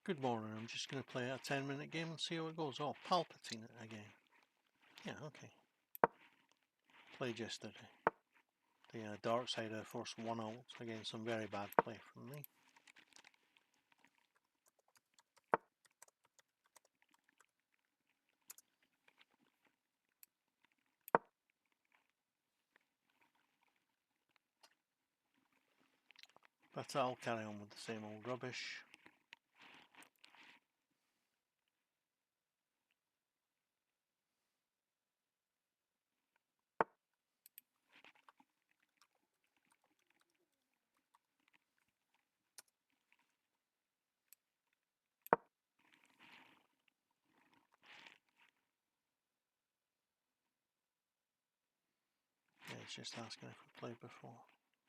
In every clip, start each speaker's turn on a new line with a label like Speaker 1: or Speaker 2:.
Speaker 1: Good morning, I'm just going to play a 10-minute game and see how it goes. Oh, Palpatine again. Yeah, okay. Played yesterday. The dark side of Force 1 ult against some very bad play from me. But I'll carry on with the same old rubbish. Yeah, it's just asking if we played before.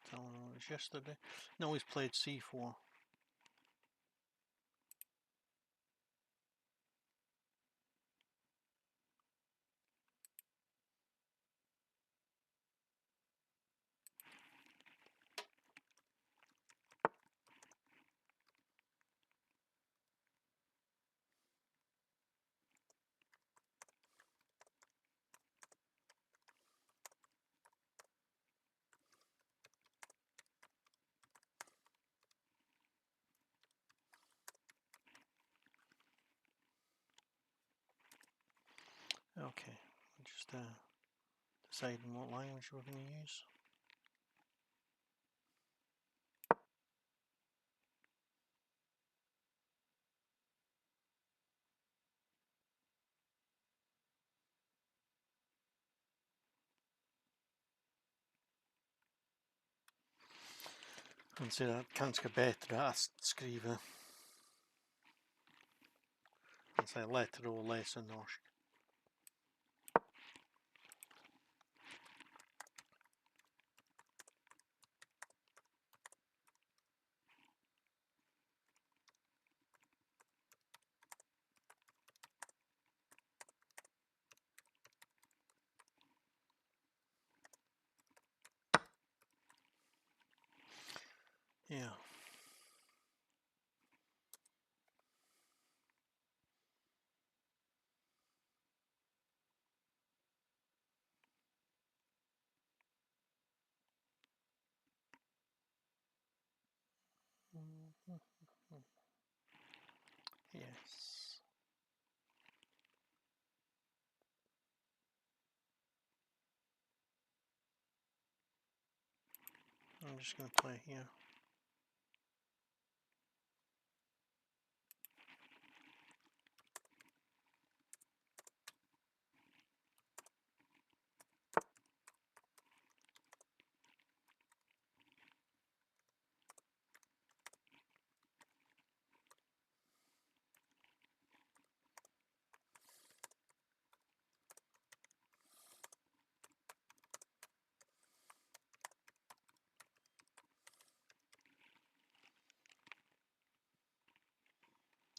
Speaker 1: Telling him it was yesterday. No, he's played C4. Okay, just deciding what language we're going to use. Anser att ganska bättre att skriva alltså lättare att läsa norsk. Yeah. Yes. I'm just going to play here.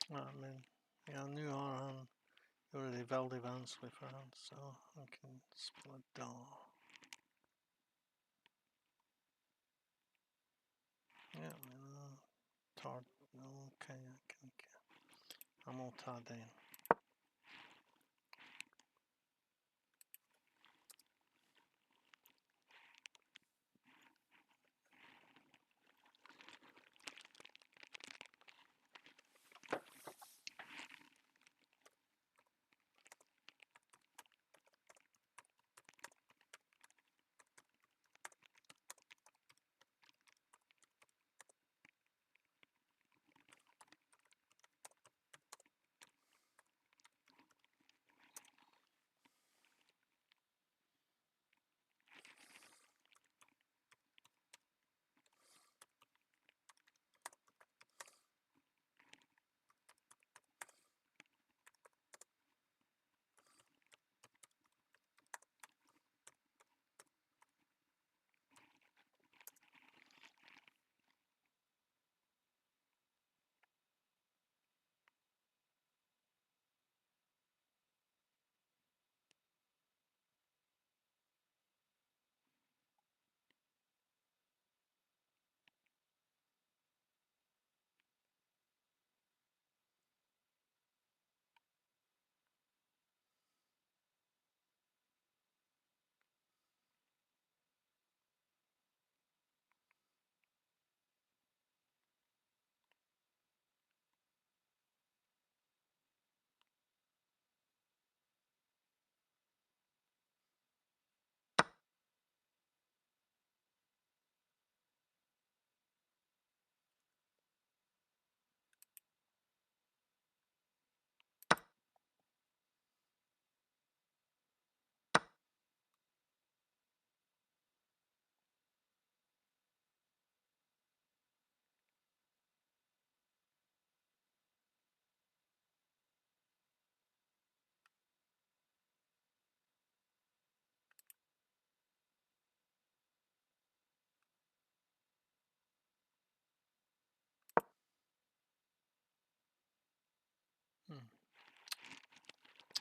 Speaker 1: Ja, men ja, nu har han gjort det väldigt vanskligt för han så han kan spela dag. Ja, men tar okej, jag kan inte. Han må ta den.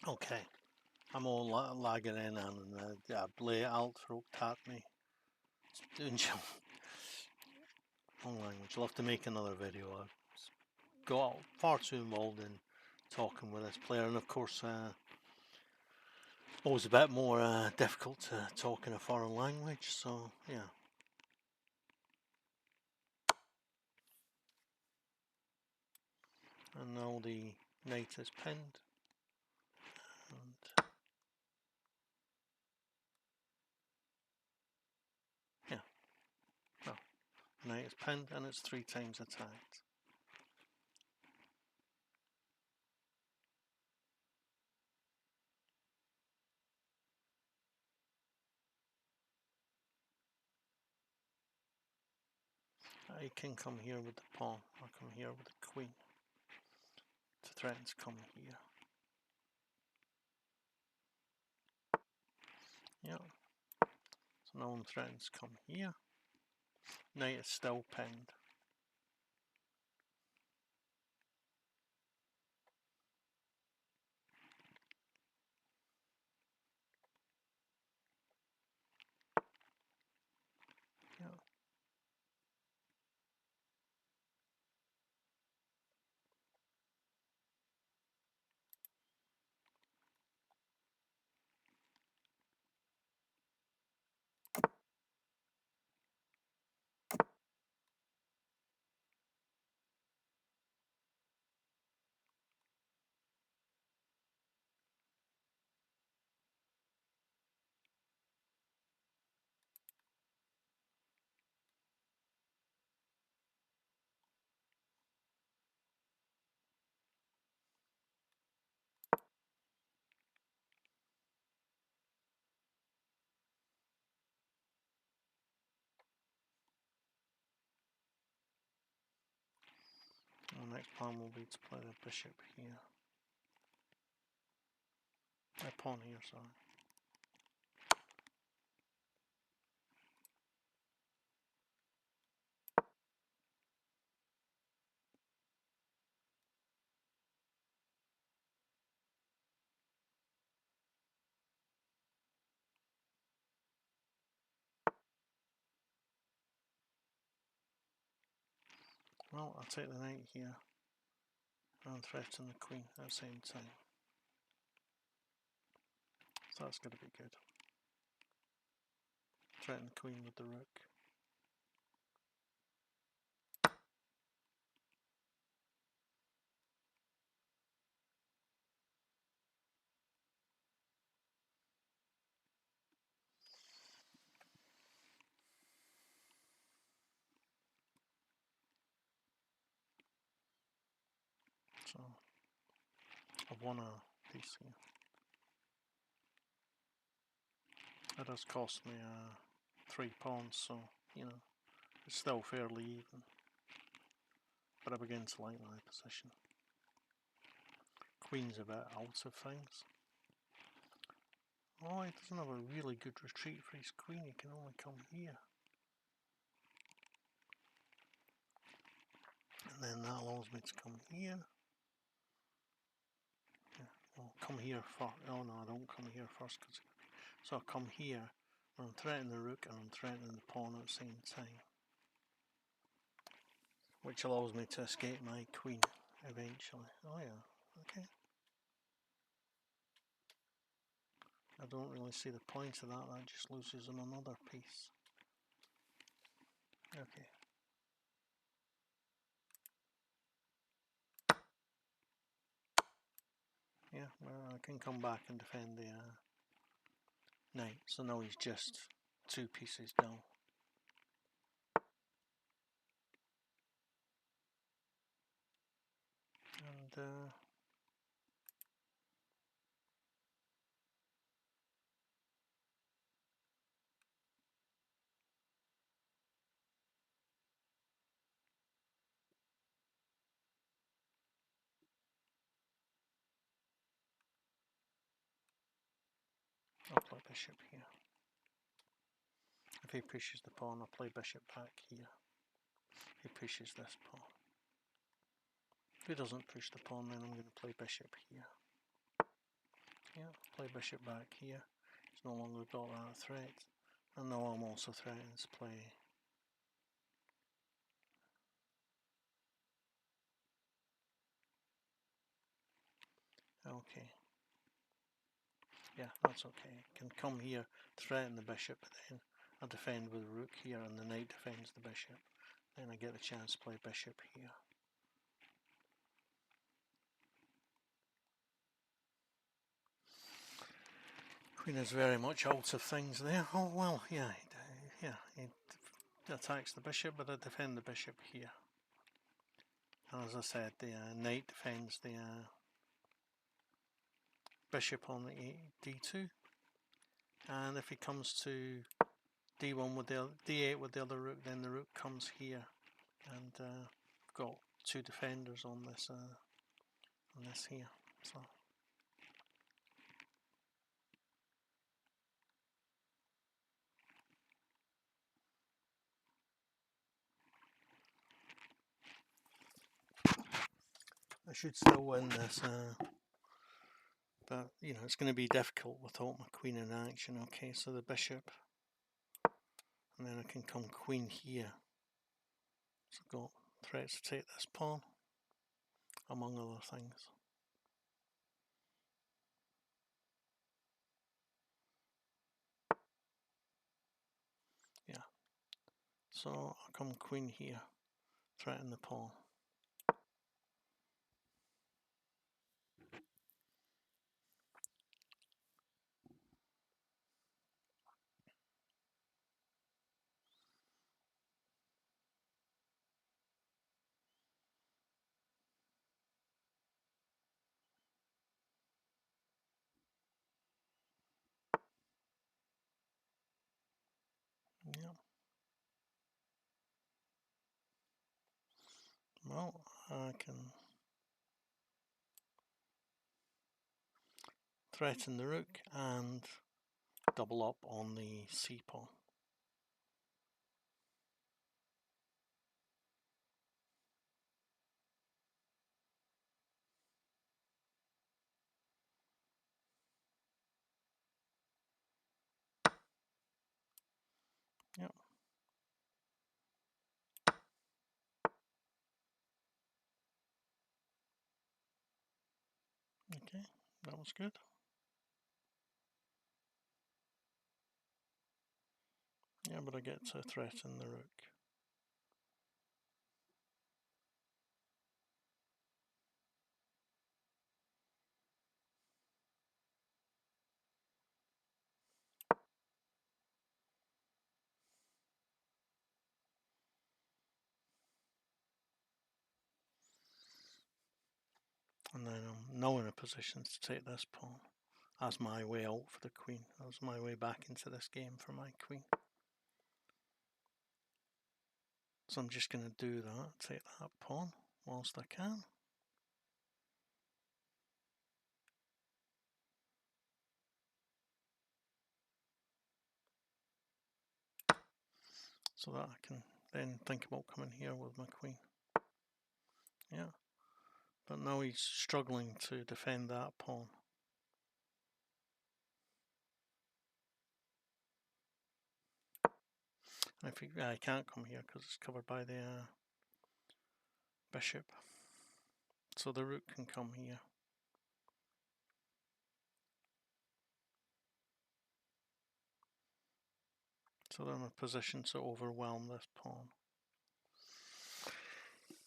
Speaker 1: Okay, I'm all lagging in and Blay Alt roped at me. It's doing wrong language. I'll have to make another video. I've got far too involved in talking with this player, and of course, always a bit more difficult to talk in a foreign language, so yeah. And now the knight is pinned. And yeah, well, knight is pinned and it's 3 times attacked. I can come here with the pawn, or come here with the queen. To threaten to come here. Yeah. So no one threatens to come here. Knight is still pinned. Yeah. The next plan will be to play the bishop here. A pawn here, sorry. Well, I'll take the knight here and threaten the queen at the same time. So that's going to be good. Threaten the queen with the rook. So I've won a piece here. That does cost me 3 pawns, so you know it's still fairly even. But I begin to like my position. Queen's a bit out of things. Oh, he doesn't have a really good retreat for his queen, he can only come here. And then that allows me to come here. Yeah, well, come here first. Oh no, I don't come here first. So I come here, and I'm threatening the rook and I'm threatening the pawn at the same time. Which allows me to escape my queen eventually. Oh yeah, okay. I don't really see the point of that just loses on another piece. Okay. Yeah, well, I can come back and defend the knight. So now he's just 2 pieces down. And I'll play bishop here. If he pushes the pawn, I'll play bishop back here. He pushes this pawn. If he doesn't push the pawn, then I'm going to play bishop here. Yeah, play bishop back here. It's no longer got that threat. And now I'm also threatening to play. Okay. Yeah, that's okay. Can come here, threaten the bishop, but then I defend with the rook here, and the knight defends the bishop. Then I get the chance to play bishop here. Queen is very much out of things there. Oh well, yeah, he attacks the bishop, but I defend the bishop here. And as I said, the knight defends the bishop on the d2, and if he comes to d1 with the d8 with the other rook, then the rook comes here, and I've got two defenders on this here. So I should still win this, but you know it's going to be difficult without my queen in action. Okay, so the bishop, and then I can come queen here. So I've got threats to take this pawn, among other things. Yeah. So I'll come queen here, threaten the pawn. Yeah. Well, I can threaten the rook and double up on the c pawn. Yep. Okay, that was good. Yeah, but I get to threaten the rook. And then I'm now in a position to take this pawn as my way out for the queen. As my way back into this game for my queen. So I'm just going to do that, take that pawn whilst I can. So that I can then think about coming here with my queen. Yeah, but now he's struggling to defend that pawn. And if he, I can't come here because it's covered by the bishop. So the rook can come here. So they're in a position to overwhelm this pawn.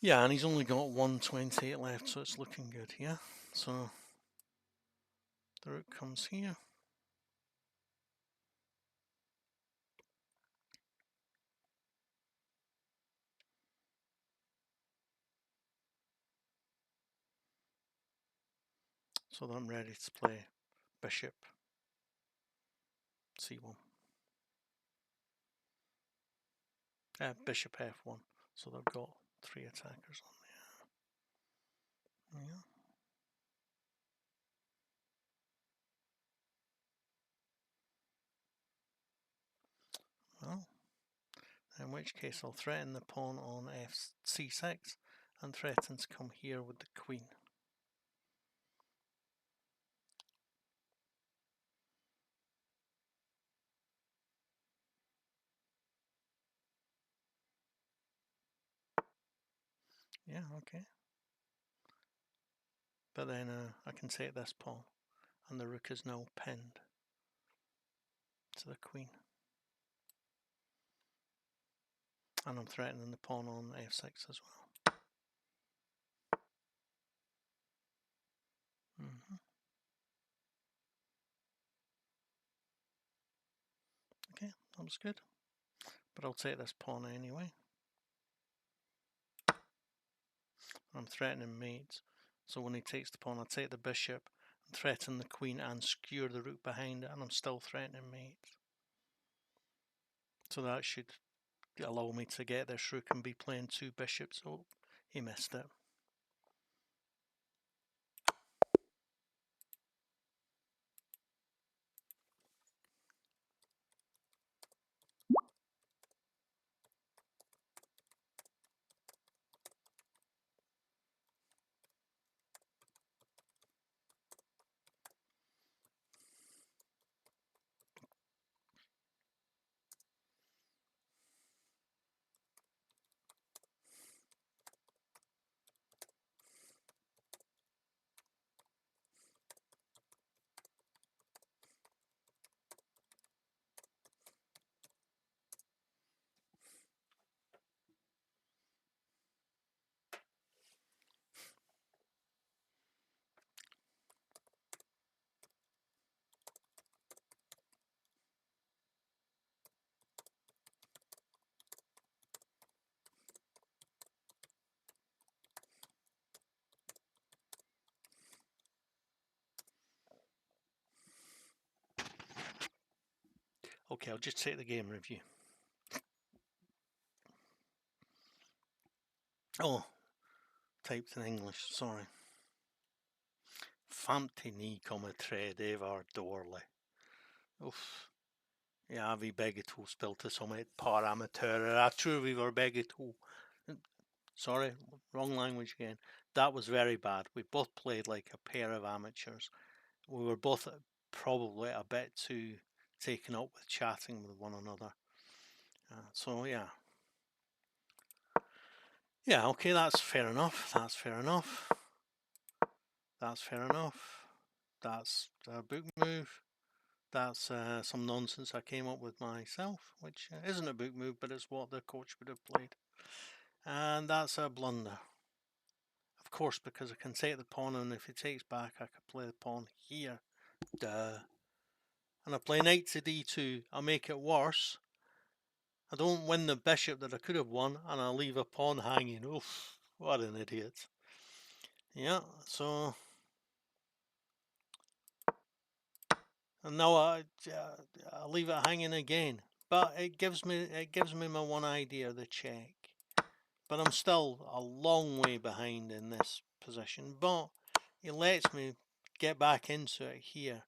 Speaker 1: Yeah, and he's only got 128 left, so it's looking good here. So the rook comes here. So that I'm ready to play bishop c1. Bishop f1. So they've got three attackers on there. Yeah. Well, in which case I'll threaten the pawn on c6 and threaten to come here with the queen. Yeah, okay. But then I can take this pawn, and the rook is now pinned to the queen. And I'm threatening the pawn on f6 as well. Okay, that was good. But I'll take this pawn anyway. I'm threatening mate. So when he takes the pawn, I take the bishop, and threaten the queen and skewer the rook behind it, and I'm still threatening mate. So that should allow me to get this rook and be playing two bishops. Oh, he missed it. Okay, I'll just take the game review. Oh, typed in English, sorry. Famti ni come tredje dårlig. Uff. Ja, vi begge to spilte som et par amatører. Jeg tror vi var begge to. Sorry, wrong language again. That was very bad. We both played like a pair of amateurs. We were both probably a bit too taken up with chatting with one another. So yeah. Yeah, okay, that's fair enough. That's fair enough. That's fair enough. That's a book move. That's some nonsense I came up with myself, which isn't a book move, but it's what the coach would have played. And that's a blunder. Of course, because I can take the pawn, and if he takes back, I could play the pawn here. Duh. And I play knight to d2. I'll make it worse. I don't win the bishop that I could have won, and I leave a pawn hanging. Oof, what an idiot. Yeah, so... And now I leave it hanging again. But it gives me my one idea, the check. But I'm still a long way behind in this position. But it lets me get back into it here.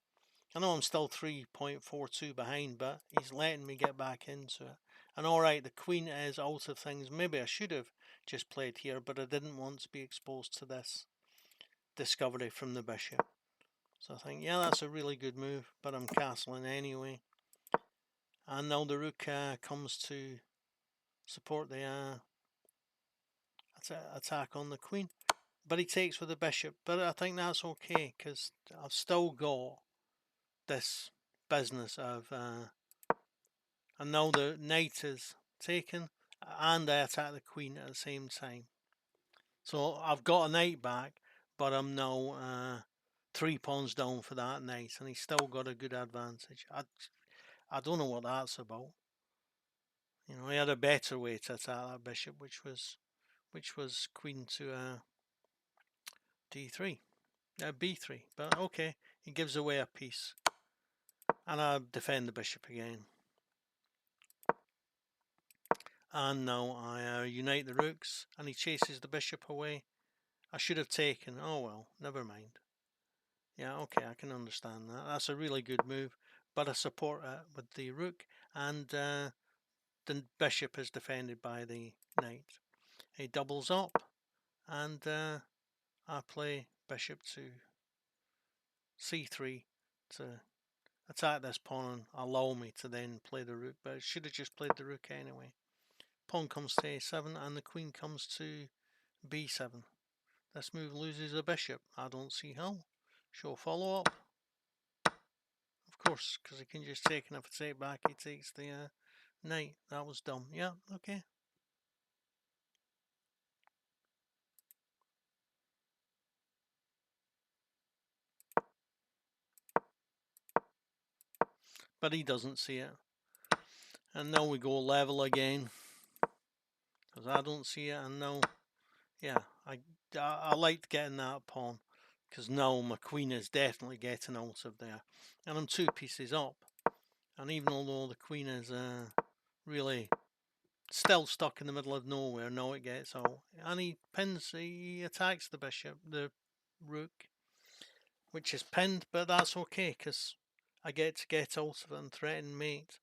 Speaker 1: I know I'm still 3.42 behind, but he's letting me get back into it. And alright, the queen is out of things. Maybe I should have just played here, but I didn't want to be exposed to this discovery from the bishop. So I think, yeah, that's a really good move, but I'm castling anyway. And now the rook comes to support the attack on the queen. But he takes with the bishop. But I think that's okay, because I've still got this business of... and now the knight is taken, and I attack the queen at the same time. So I've got a knight back, but I'm now 3 pawns down for that knight, and he's still got a good advantage. I don't know what that's about. You know, he had a better way to attack that bishop, which was queen to d3, b3. But okay, he gives away a piece, and I defend the bishop again. And now I unite the rooks, and he chases the bishop away. I should have taken. Oh well, never mind. Yeah, okay, I can understand that. That's a really good move, but I support it with the rook, and the bishop is defended by the knight. He doubles up, and I play bishop to c3 to attack this pawn and allow me to then play the rook, but I should have just played the rook anyway. Pawn comes to a7, and the queen comes to b7. This move loses a bishop. I don't see how. Show follow up. Of course, because he can just take, and if I take back, he takes the knight. That was dumb. Yeah, okay. But he doesn't see it. And now we go level again. Because I don't see it, and now, yeah, I liked getting that pawn. Because now my queen is definitely getting out of there. And I'm 2 pieces up. And even although the queen is really still stuck in the middle of nowhere, now it gets out. And he attacks the bishop, the rook, which is pinned, but that's okay, because I get to get out of it and threaten mate.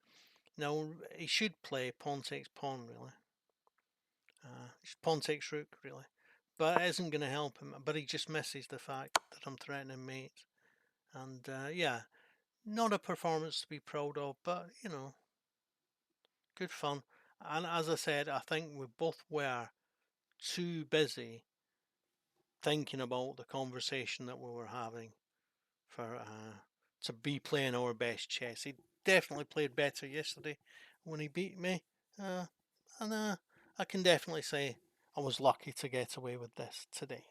Speaker 1: Now, he should play pawn takes pawn, really. Pawn takes rook, really. But it isn't going to help him. But he just misses the fact that I'm threatening mate. And yeah, not a performance to be proud of, but you know, good fun. And as I said, I think we both were too busy thinking about the conversation that we were having for to be playing our best chess. He definitely played better yesterday when he beat me, and I can definitely say I was lucky to get away with this today.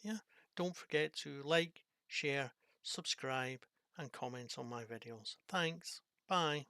Speaker 1: Yeah, don't forget to like, share, subscribe, and comment on my videos. Thanks. Bye.